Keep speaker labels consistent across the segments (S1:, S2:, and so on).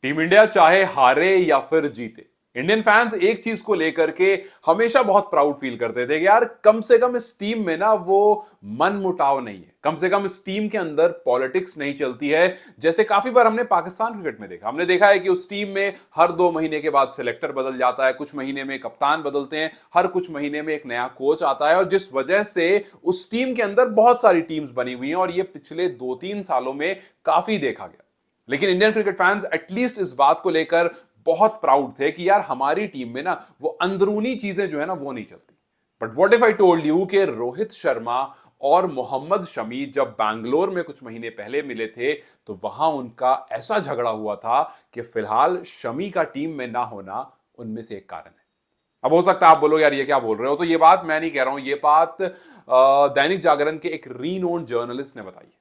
S1: Team India चाहे हारे या फिर जीते, इंडियन फैंस एक चीज को लेकर के हमेशा बहुत प्राउड फील करते थे कि यार कम से कम इस टीम में ना वो मन मुटाव नहीं है, कम से कम इस टीम के अंदर पॉलिटिक्स नहीं चलती है। जैसे काफी बार हमने पाकिस्तान क्रिकेट में देखा, हमने देखा है कि उस टीम में हर 2 महीने के बाद सिलेक्टर बदल जाता है, कुछ महीने में कप्तान बदलते हैं, हर कुछ महीने में एक नया कोच आता है, और जिस वजह से उस टीम के अंदर बहुत सारी टीम्स बनी हुई हैं और ये पिछले 2-3 सालों में काफी देखा गया। लेकिन इंडियन क्रिकेट फैंस एटलीस्ट इस बात को लेकर बहुत प्राउड थे कि यार हमारी टीम में ना वो अंदरूनी चीजें जो है ना वो नहीं चलती। But what if I told you कि रोहित शर्मा और मोहम्मद शमी जब बैंगलोर में कुछ महीने पहले मिले थे तो वहां उनका ऐसा झगड़ा हुआ था कि फिलहाल शमी का टीम में ना होना उनमें से एक कारण है। अब हो सकता है आप बोलो यार ये क्या बोल रहे हो, तो ये बात मैं नहीं कह रहा हूं, ये बात दैनिक जागरण के एक रीनोन जर्नलिस्ट ने बताई।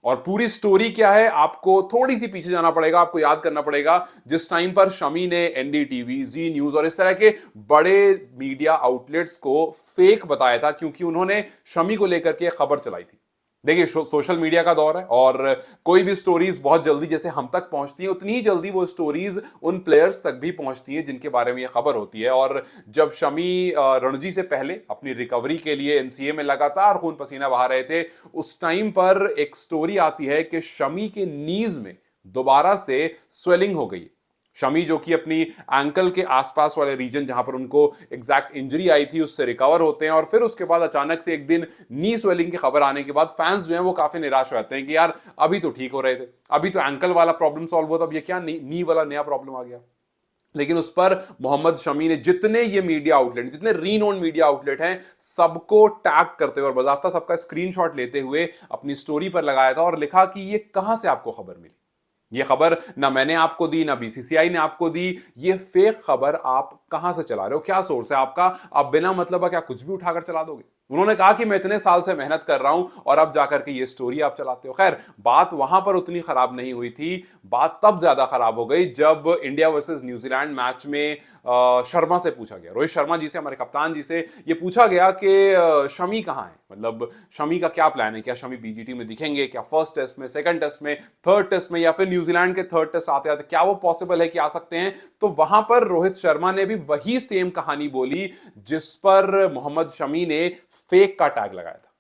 S1: और पूरी स्टोरी क्या है, आपको थोड़ी सी पीछे जाना पड़ेगा, आपको याद करना पड़ेगा जिस टाइम पर शमी ने एनडीटीवी, जी न्यूज और इस तरह के बड़े मीडिया आउटलेट्स को फेक बताया था, क्योंकि उन्होंने शमी को लेकर के खबर चलाई थी। देखिए सोशल मीडिया का दौर है और कोई भी स्टोरीज बहुत जल्दी जैसे हम तक पहुंचती हैं उतनी ही जल्दी वो स्टोरीज उन प्लेयर्स तक भी पहुंचती हैं जिनके बारे में ये खबर होती है। और जब शमी रणजी से पहले अपनी रिकवरी के लिए एनसीए में लगातार खून पसीना बहा रहे थे, उस टाइम पर एक स्टोरी आती है कि शमी के नीज में दोबारा से स्वेलिंग हो गई। शमी जो कि अपनी एंकल के आसपास वाले रीजन जहां पर उनको एग्जैक्ट इंजरी आई थी उससे रिकवर होते हैं, और फिर उसके बाद अचानक से एक दिन नी स्वेलिंग की खबर आने के बाद फैंस जो हैं वो काफी निराश हो जाते हैं कि यार अभी तो ठीक हो रहे थे, अभी तो एंकल वाला प्रॉब्लम सॉल्व हुआ था, अब ये क्या नी वाला नया प्रॉब्लम आ गया। लेकिन उस पर मोहम्मद शमी ने जितने ये मीडिया आउटलेट, जितने रीनोन मीडिया आउटलेट हैं, सबको टैग करते हुए और बाकायदा सबका स्क्रीनशॉट लेते हुए अपनी स्टोरी पर लगाया था और लिखा कि ये कहां से आपको खबर मिली। ये खबर ना मैंने आपको दी, ना बीसीसीआई ने आपको दी, ये फेक खबर आप कहां से चला रहे हो, क्या सोर्स है आपका, आप बिना मतलब का क्या कुछ भी उठाकर चला दोगे। उन्होंने कहा कि मैं इतने साल से मेहनत कर रहा हूं और अब जाकर के ये स्टोरी आप चलाते हो। खैर बात वहां पर उतनी खराब नहीं हुई थी, बात तब ज्यादा खराब हो गई जब इंडिया वर्सेस न्यूजीलैंड मैच में शर्मा से पूछा गया, रोहित शर्मा जी से, हमारे कप्तान जी से ये पूछा गया कि शमी कहां है, मतलब शमी का क्या प्लान है, क्या शमी बीजीटी में दिखेंगे, क्या फर्स्ट टेस्ट में, सेकंड टेस्ट में, थर्ड टेस्ट में, या फिर न्यूजीलैंड के थर्ड टेस्ट आते आते क्या वो पॉसिबल है कि आ सकते हैं। तो वहां पर रोहित शर्मा ने भी वही सेम कहानी बोली जिस पर मोहम्मद शमी ने फेक का टैग लगाया था।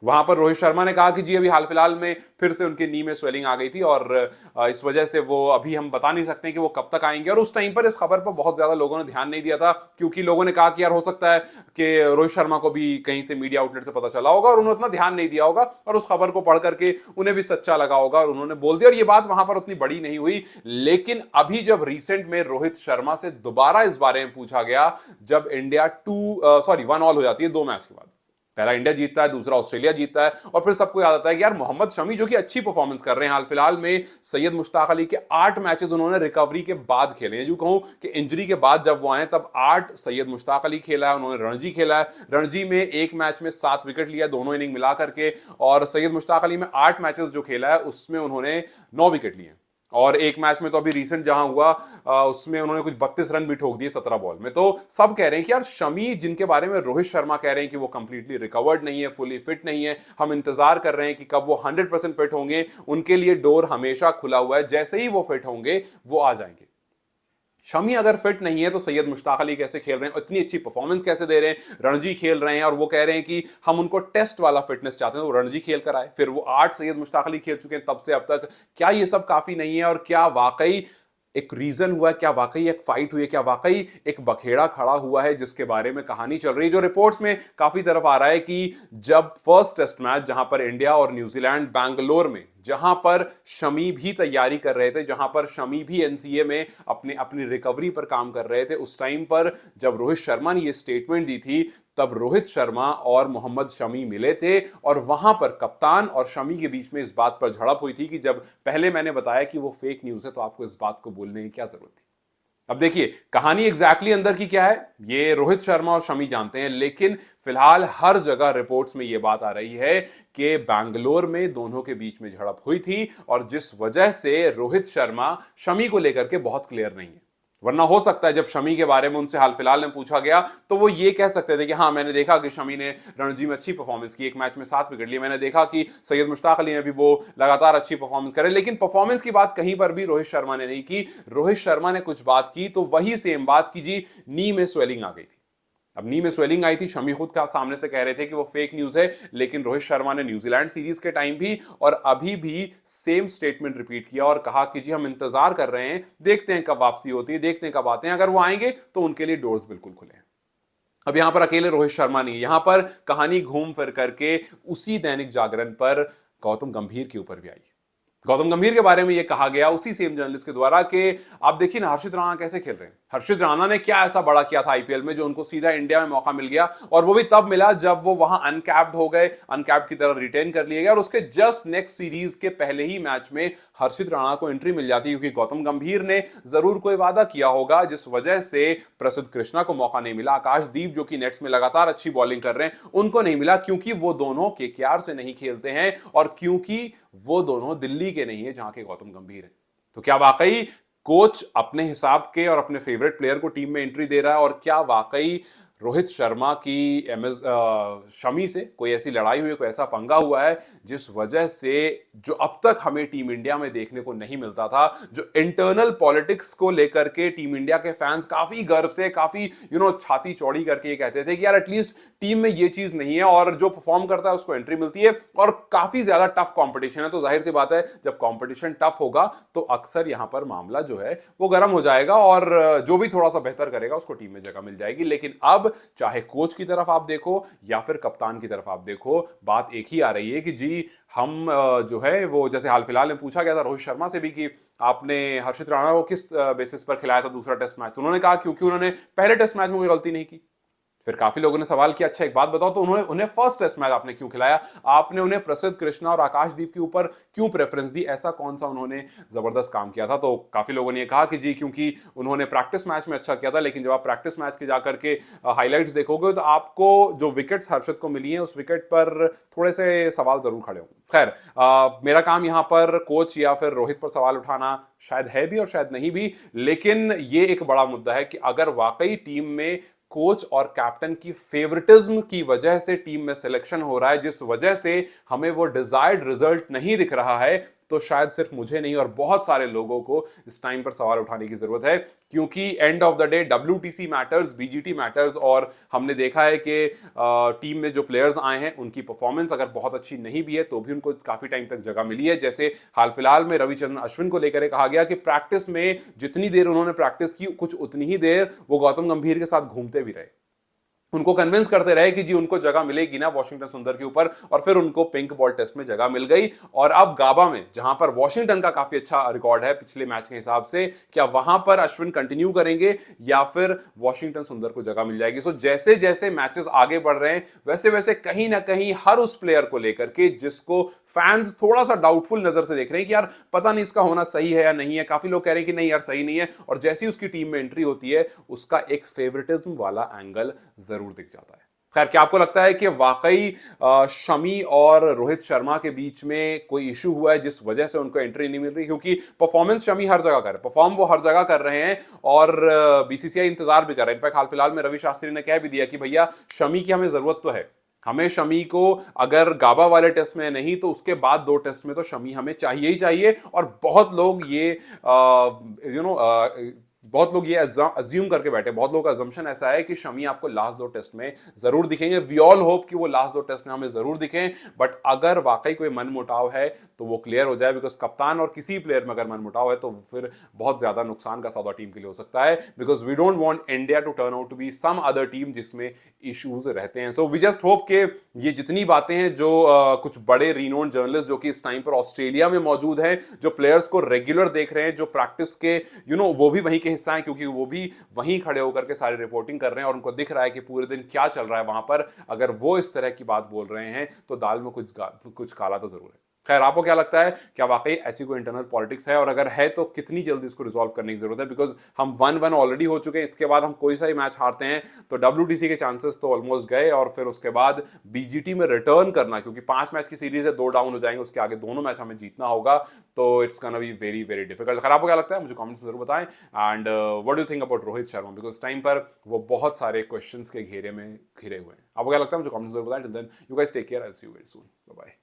S1: वहां पर रोहित शर्मा ने कहा कि जी अभी हाल फिलहाल में फिर से उनके नी में स्वेलिंग आ गई थी और इस वजह से वो अभी हम बता नहीं सकते कि वो कब तक आएंगे। और उस टाइम पर इस खबर पर बहुत ज्यादा लोगों ने ध्यान नहीं दिया था, क्योंकि लोगों ने कहा कि यार हो सकता है कि रोहित शर्मा को भी कहीं से मीडिया आउटलेट से पता चला होगा और उन्होंने उतना ध्यान नहीं दिया होगा और उस खबर को पढ़ करके उन्हें भी सच्चा लगा होगा और उन्होंने बोल दिया, और ये बात वहां पर उतनी बड़ी नहीं हुई। लेकिन अभी जब रिसेंट में रोहित शर्मा से दोबारा इस बारे में पूछा गया, जब इंडिया 1-1 हो जाती है 2 मैच के बाद, पहला इंडिया जीतता है, दूसरा ऑस्ट्रेलिया जीतता है, और फिर सबको याद आता है कि यार मोहम्मद शमी जो कि अच्छी परफॉर्मेंस कर रहे हैं, हाल फिलहाल में सैयद मुश्ताक अली के 8 मैचेस उन्होंने रिकवरी के बाद खेले हैं। जो कहूं कि इंजरी के बाद जब वो आए तब 8 सैयद मुश्ताक अली खेला है, उन्होंने रणजी खेला है, रणजी में एक मैच में 7 विकेट लिया दोनों इनिंग मिला करके, और सैयद मुश्ताक अली में 8 मैचेस जो खेला है उसमें उन्होंने 9 विकेट लिए। और एक मैच में तो अभी रिसेंट जहां हुआ उसमें उन्होंने कुछ 32 रन भी ठोक दिए 17 बॉल में। तो सब कह रहे हैं कि यार शमी, जिनके बारे में रोहित शर्मा कह रहे हैं कि वो कंप्लीटली रिकवर्ड नहीं है, फुली फिट नहीं है, हम इंतजार कर रहे हैं कि कब वो 100% फिट होंगे, उनके लिए डोर हमेशा खुला हुआ है, जैसे ही वो फिट होंगे वो आ जाएंगे। शमी अगर फिट नहीं है तो सैयद मुश्ताक अली कैसे खेल रहे हैं, इतनी अच्छी परफॉर्मेंस कैसे दे रहे हैं, रणजी खेल रहे हैं, और वो कह रहे हैं कि हम उनको टेस्ट वाला फिटनेस चाहते हैं, तो रणजी खेल कर आए, फिर वो 8 सैयद मुश्ताक अली खेल चुके हैं तब से अब तक। क्या ये सब काफी नहीं है, और क्या वाकई एक रीजन हुआ है, क्या वाकई एक फाइट हुई है, क्या वाकई एक बखेड़ा खड़ा हुआ है जिसके बारे में कहानी चल रही है, जो रिपोर्ट्स में काफी तरफ आ रहा है कि जब फर्स्ट टेस्ट मैच जहां पर इंडिया और न्यूजीलैंड बैंगलोर में, जहां पर शमी भी तैयारी कर रहे थे, जहां पर शमी भी एनसीए में अपनी अपनी रिकवरी पर काम कर रहे थे, उस टाइम पर जब रोहित शर्मा ने यह स्टेटमेंट दी थी तब रोहित शर्मा और मोहम्मद शमी मिले थे, और वहां पर कप्तान और शमी के बीच में इस बात पर झड़प हुई थी कि जब पहले मैंने बताया कि वो फेक न्यूज है तो आपको इस बात को बोलने की क्या जरूरत थी। अब देखिए कहानी एग्जैक्टली अंदर की क्या है ये रोहित शर्मा और शमी जानते हैं, लेकिन फिलहाल हर जगह रिपोर्ट्स में यह बात आ रही है कि बैंगलोर में दोनों के बीच में झड़प हुई थी, और जिस वजह से रोहित शर्मा शमी को लेकर के बहुत क्लियर नहीं है। वरना हो सकता है जब शमी के बारे में उनसे हाल फिलहाल में पूछा गया तो वो ये कह सकते थे कि हाँ मैंने देखा कि शमी ने रणजी में अच्छी परफॉर्मेंस की, एक मैच में 7 विकेट लिए, मैंने देखा कि सैयद मुश्ताक अली ने भी वो लगातार अच्छी परफॉर्मेंस करे, लेकिन परफॉर्मेंस की बात कहीं पर भी रोहित शर्मा ने नहीं की। रोहित शर्मा ने कुछ बात की तो वही सेम बात की जी, नी में स्वेलिंग आ गई थी। अब नी में स्वेलिंग आई थी, शमी खुद का सामने से कह रहे थे कि वो फेक न्यूज है, लेकिन रोहित शर्मा ने न्यूजीलैंड सीरीज के टाइम भी और अभी भी सेम स्टेटमेंट रिपीट किया और कहा कि जी हम इंतजार कर रहे हैं, देखते हैं कब वापसी होती है, देखते हैं कब आते हैं, अगर वो आएंगे तो उनके लिए डोर्स बिल्कुल खुले हैं। अब यहां पर अकेले रोहित शर्मा नहीं, यहां पर कहानी घूम फिर करके उसी दैनिक जागरण पर गौतम गंभीर के ऊपर भी आई। गौतम गंभीर के बारे में यह कहा गया उसी सेम जर्नलिस्ट के द्वारा कि आप देखिए ना हर्षित राणा कैसे खेल रहे हैं, हर्षित राणा ने क्या ऐसा बड़ा किया था आईपीएल में जो उनको सीधा इंडिया में मौका मिल गया, और वो भी तब मिला जब वो वहां अनकैप्ड हो गए, अनकैप्ड की तरह रिटेन कर लिए गए, और उसके जस्ट नेक्स्ट सीरीज के पहले ही मैच में हर्षित राणा को एंट्री मिल जाती, क्योंकि गौतम गंभीर ने जरूर कोई वादा किया होगा जिस वजह से प्रसिद्ध कृष्णा को मौका नहीं मिला, आकाशदीप जो कि नेट्स में लगातार अच्छी बॉलिंग कर रहे हैं उनको नहीं मिला, क्योंकि वो दोनों केकेआर से नहीं खेलते हैं और क्योंकि वो दोनों दिल्ली के नहीं है जहां के गौतम गंभीर है। तो क्या वाकई कोच अपने हिसाब के और अपने फेवरेट प्लेयर को टीम में एंट्री दे रहा है, और क्या वाकई रोहित शर्मा की शमी से कोई ऐसी लड़ाई हुई, कोई ऐसा पंगा हुआ है जिस वजह से जो अब तक हमें टीम इंडिया में देखने को नहीं मिलता था, जो इंटरनल पॉलिटिक्स को लेकर के टीम इंडिया के फैंस काफी गर्व से, काफी छाती चौड़ी करके ये कहते थे कि यार एटलीस्ट टीम में ये चीज नहीं है और जो परफॉर्म करता है उसको एंट्री मिलती है, और काफी ज्यादा टफ कंपटीशन है, तो जाहिर सी बात है जब कंपटीशन टफ होगा तो अक्सर यहां पर मामला जो है वो गर्म हो जाएगा और जो भी थोड़ा सा बेहतर करेगा उसको टीम में जगह मिल जाएगी। लेकिन अब चाहे कोच की तरफ आप देखो या फिर कप्तान की तरफ आप देखो, बात एक ही आ रही है कि जी हम जो है वो, जैसे हाल फिलहाल में पूछा गया था रोहित शर्मा से भी कि आपने हर्षित राणा को किस बेसिस पर खिलाया था दूसरा टेस्ट मैच, तो उन्होंने कहा क्योंकि उन्होंने पहले टेस्ट मैच में कोई गलती नहीं की। फिर काफी लोगों ने सवाल किया अच्छा एक बात बताओ, तो उन्हें फर्स्ट टेस्ट मैच आपने क्यों खिलाया, आपने उन्हें प्रसिद्ध कृष्णा और आकाशदीप के ऊपर क्यों प्रेफरेंस दी, ऐसा कौन सा उन्होंने जबरदस्त काम किया था। तो काफी लोगों ने कहा कि जी क्योंकि उन्होंने प्रैक्टिस मैच में अच्छा किया था, लेकिन जब आप प्रैक्टिस मैच के जाकर के हाईलाइट्स देखोगे तो आपको जो विकेट्स हर्षित को मिली हैं उस विकेट पर थोड़े से सवाल जरूर खड़े होंगे। खैर मेरा काम यहां पर कोच या फिर रोहित पर सवाल उठाना शायद है भी और शायद नहीं भी, लेकिन ये एक बड़ा मुद्दा है कि अगर वाकई टीम में कोच और कैप्टन की फेवरेटिज्म की वजह से टीम में सिलेक्शन हो रहा है, जिस वजह से हमें वो डिजायर्ड रिजल्ट नहीं दिख रहा है, तो शायद सिर्फ मुझे नहीं और बहुत सारे लोगों को इस टाइम पर सवाल उठाने की जरूरत है, क्योंकि end of the day WTC matters, BGT matters, और हमने देखा है कि टीम में जो प्लेयर्स आए हैं उनकी परफॉर्मेंस अगर बहुत अच्छी नहीं भी है तो भी उनको काफी टाइम तक जगह मिली है। जैसे हाल फिलहाल में रविचंद्रन अश्विन को लेकर कहा गया कि प्रैक्टिस में जितनी देर उन्होंने प्रैक्टिस की कुछ उतनी ही देर वो गौतम गंभीर के साथ घूमते भी रहे, उनको कन्विंस करते रहे कि जी उनको जगह मिलेगी ना वॉशिंगटन सुंदर के ऊपर, और फिर उनको पिंक बॉल टेस्ट में जगह मिल गई। और अब गाबा में जहां पर वॉशिंगटन का काफी अच्छा रिकॉर्ड है पिछले मैच के हिसाब से, क्या वहां पर अश्विन कंटिन्यू करेंगे या फिर वॉशिंगटन सुंदर को जगह मिल जाएगी। सो जैसे जैसे मैचेस आगे बढ़ रहे हैं वैसे वैसे कहीं ना कहीं हर उस प्लेयर को लेकर के जिसको फैंस थोड़ा सा डाउटफुल नजर से देख रहे हैं कि यार पता नहीं इसका होना सही है या नहीं है, काफी लोग कह रहे हैं कि नहीं यार सही नहीं है, और जैसी उसकी टीम में एंट्री होती है उसका एक फेवरेटिज्म वाला एंगल जरूर दिख जाता है। खैर क्या आपको लगता है कि वाकई शमी और रोहित शर्मा के बीच में कोई इशू हुआ है जिस वजह से उनको एंट्री नहीं मिल रही, क्योंकि परफॉर्मेंस शमी हर जगह कर रहे, परफॉर्म वो हर जगह कर रहे हैं और BCCI इंतजार भी कर रहे हैं। इनफैक्ट हाल फिलहाल में रवि शास्त्री ने कह भी दिया कि भैया शमी की हमें जरूरत तो है, हमें शमी को अगर गाबा वाले टेस्ट में नहीं तो उसके बाद 2 टेस्ट में तो शमी हमें चाहिए ही चाहिए। और बहुत लोग ये बहुत लोग ये अज्यूम करके बैठे, बहुत लोगों का अजम्पशन ऐसा है कि शमी आपको लास्ट 2 टेस्ट में जरूर दिखेंगे। वी ऑल होप कि वो लास्ट 2 टेस्ट में हमें जरूर दिखें, बट अगर वाकई कोई मनमुटाव है तो वो क्लियर हो जाए, बिकॉज कप्तान और किसी प्लेयर में अगर मनमुटाव है तो फिर बहुत ज्यादा नुकसान का सौदा टीम के लिए हो सकता है, because we don't want India to turn out to be some other team जिसमें इश्यूज रहते हैं। सो वी जस्ट होप कि ये जितनी बातें हैं जो कुछ बड़े रीनोन जर्नलिस्ट जो कि इस टाइम पर ऑस्ट्रेलिया में मौजूद हैं, जो प्लेयर्स को रेगुलर देख रहे हैं, जो प्रैक्टिस के वो भी वहीं के हिस्सा है क्योंकि वो भी वहीं खड़े होकर के सारी रिपोर्टिंग कर रहे हैं और उनको दिख रहा है कि पूरे दिन क्या चल रहा है वहां पर, अगर वो इस तरह की बात बोल रहे हैं तो दाल में कुछ काला तो जरूर है। खैर, आपको क्या लगता है, क्या वाकई ऐसी कोई इंटरनल पॉलिटिक्स है, और अगर है तो कितनी जल्दी इसको रिजॉल्व करने की जरूरत है? बिकॉज हम 1-1 ऑलरेडी हो चुके हैं, इसके बाद हम कोई सा ही मैच हारते हैं तो WTC के चांसेस तो ऑलमोस्ट गए, और फिर उसके बाद BGT में रिटर्न करना, क्योंकि 5 मैच की सीरीज है, 2 डाउन हो जाएंगे, उसके आगे दोनों मैच हमें जीतना होगा, तो it's gonna be very very difficult. खैर, आपको क्या लगता है, मुझे कमेंट्स जरूर बताएं। And what do you think about Rohit Sharma, because time पर वो बहुत सारे क्वेश्चंस के घेरे में घिरे हुए हैं। आपको क्या लगता है, मुझे कमेंट्स जरूर बताएं। Till then, you guys take care, I will see you very soon, bye bye.